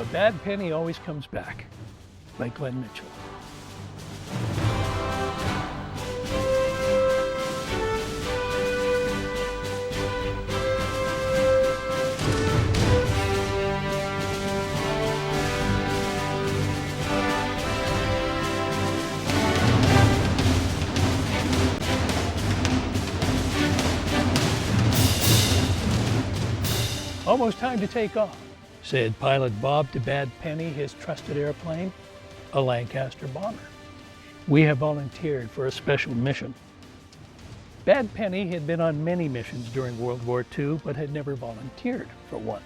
A Bad Penny Always Comes Back by Glen Mitchell. Almost time to take off, said Pilot Bob to Bad Penny, his trusted airplane, a Lancaster Bomber. We have volunteered for a special mission. Bad Penny had been on many missions during World War II, but had never volunteered for one.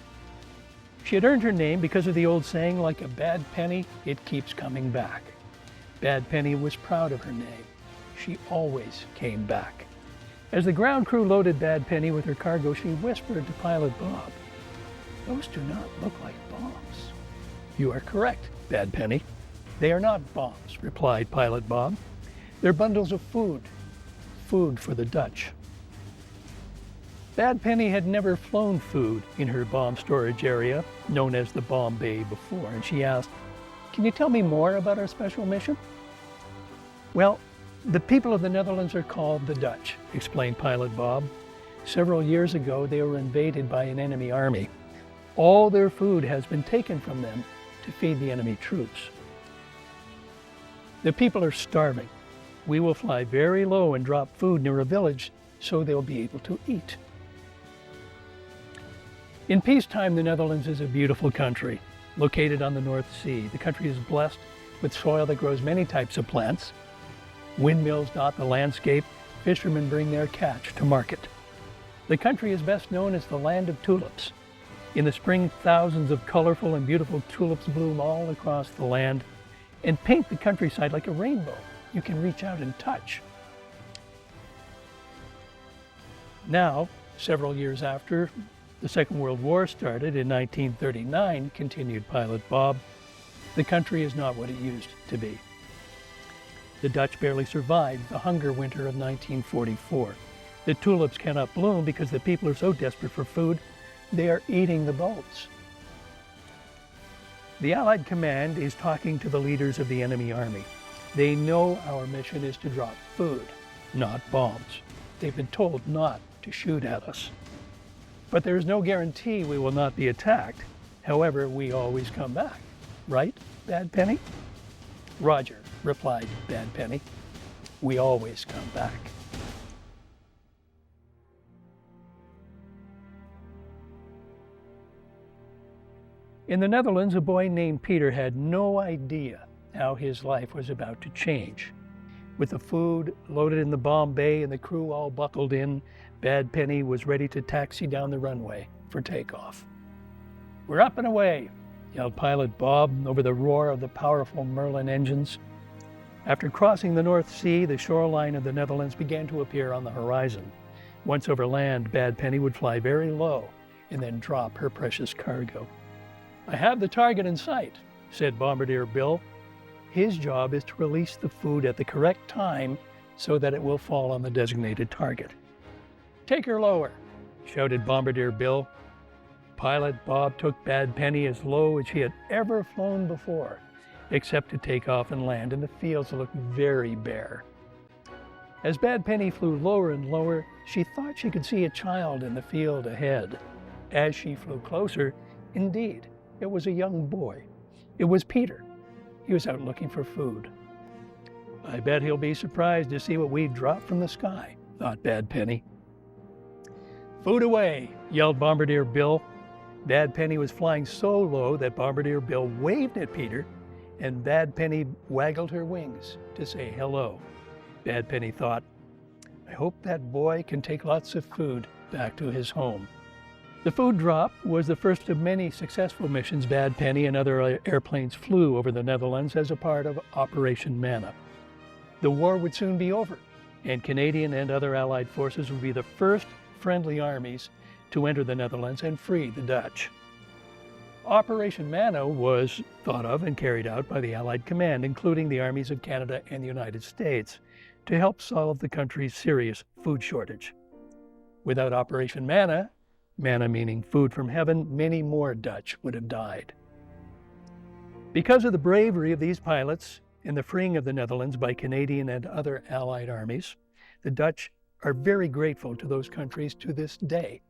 She had earned her name because of the old saying, like a bad penny, it keeps coming back. Bad Penny was proud of her name. She always came back. As the ground crew loaded Bad Penny with her cargo, she whispered to Pilot Bob, "Those do not look like bombs." "You are correct, Bad Penny. They are not bombs," replied Pilot Bob. "They're bundles of food. Food for the Dutch." Bad Penny had never flown food in her bomb storage area, known as the Bomb Bay, before, and she asked, "Can you tell me more about our special mission?" "Well, the people of the Netherlands are called the Dutch," explained Pilot Bob. "Several years ago, they were invaded by an enemy army. All their food has been taken from them to feed the enemy troops. The people are starving. We will fly very low and drop food near a village so they'll be able to eat." In peacetime, the Netherlands is a beautiful country, located on the North Sea. The country is blessed with soil that grows many types of plants. Windmills dot the landscape. Fishermen bring their catch to market. The country is best known as the land of tulips. In the spring, thousands of colorful and beautiful tulips bloom all across the land and paint the countryside like a rainbow you can reach out and touch. Now, several years after the Second World War started in 1939, continued Pilot Bob, the country is not what it used to be. The Dutch barely survived the hunger winter of 1944. The tulips cannot bloom because the people are so desperate for food, they are eating the bulbs. The Allied command is talking to the leaders of the enemy army. They know our mission is to drop food, not bombs. They've been told not to shoot at us. But there is no guarantee we will not be attacked. However, we always come back. Right, Bad Penny? "Roger," replied Bad Penny. "We always come back." In the Netherlands, a boy named Peter had no idea how his life was about to change. With the food loaded in the Bomb Bay and the crew all buckled in, Bad Penny was ready to taxi down the runway for takeoff. "We're up and away," yelled Pilot Bob over the roar of the powerful Merlin engines. After crossing the North Sea, the shoreline of the Netherlands began to appear on the horizon. Once over land, Bad Penny would fly very low and then drop her precious cargo. "I have the target in sight," said Bombardier Bill. His job is to release the food at the correct time so that it will fall on the designated target. "Take her lower," shouted Bombardier Bill. Pilot Bob took Bad Penny as low as she had ever flown before, except to take off and land in the fields that looked very bare. As Bad Penny flew lower and lower, she thought she could see a child in the field ahead. As she flew closer, indeed, it was a young boy. It was Peter. He was out looking for food. "I bet he'll be surprised to see what we've dropped from the sky," thought Bad Penny. "Food away," yelled Bombardier Bill. Bad Penny was flying so low that Bombardier Bill waved at Peter, and Bad Penny waggled her wings to say hello. Bad Penny thought, "I hope that boy can take lots of food back to his home." The food drop was the first of many successful missions Bad Penny and other airplanes flew over the Netherlands as a part of Operation Manna. The war would soon be over, and Canadian and other Allied forces would be the first friendly armies to enter the Netherlands and free the Dutch. Operation Manna was thought of and carried out by the Allied command, including the armies of Canada and the United States, to help solve the country's serious food shortage. Without Operation Manna, manna meaning food from heaven, many more Dutch would have died. Because of the bravery of these pilots in the freeing of the Netherlands by Canadian and other Allied armies, the Dutch are very grateful to those countries to this day.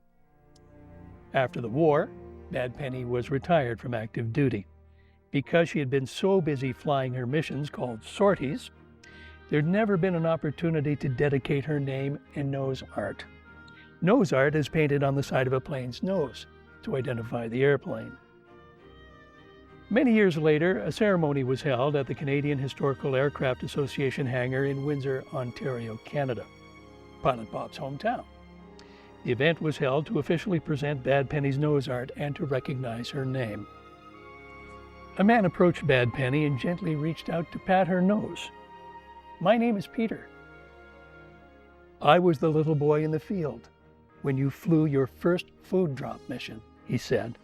After the war, Bad Penny was retired from active duty. Because she had been so busy flying her missions called sorties, there'd never been an opportunity to dedicate her name in nose art. Nose art is painted on the side of a plane's nose to identify the airplane. Many years later, a ceremony was held at the Canadian Historical Aircraft Association hangar in Windsor, Ontario, Canada, Pilot Bob's hometown. The event was held to officially present Bad Penny's nose art and to recognize her name. A man approached Bad Penny and gently reached out to pat her nose. "My name is Peter. I was the little boy in the field when you flew your first food drop mission," he said.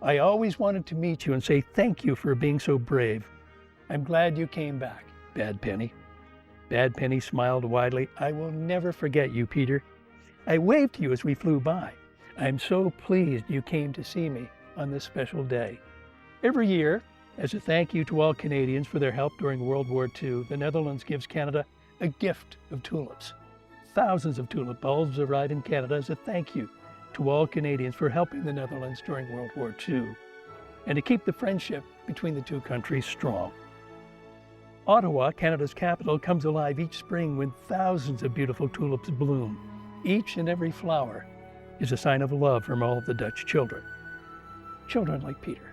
"I always wanted to meet you and say thank you for being so brave. I'm glad you came back, Bad Penny." Bad Penny smiled widely. "I will never forget you, Peter. I waved to you as we flew by. I'm so pleased you came to see me on this special day." Every year, as a thank you to all Canadians for their help during World War II, the Netherlands gives Canada a gift of tulips. Thousands of tulip bulbs arrive in Canada as a thank you to all Canadians for helping the Netherlands during World War II, and to keep the friendship between the two countries strong. Ottawa, Canada's capital, comes alive each spring when thousands of beautiful tulips bloom. Each and every flower is a sign of love from all of the Dutch children. Children like Peter.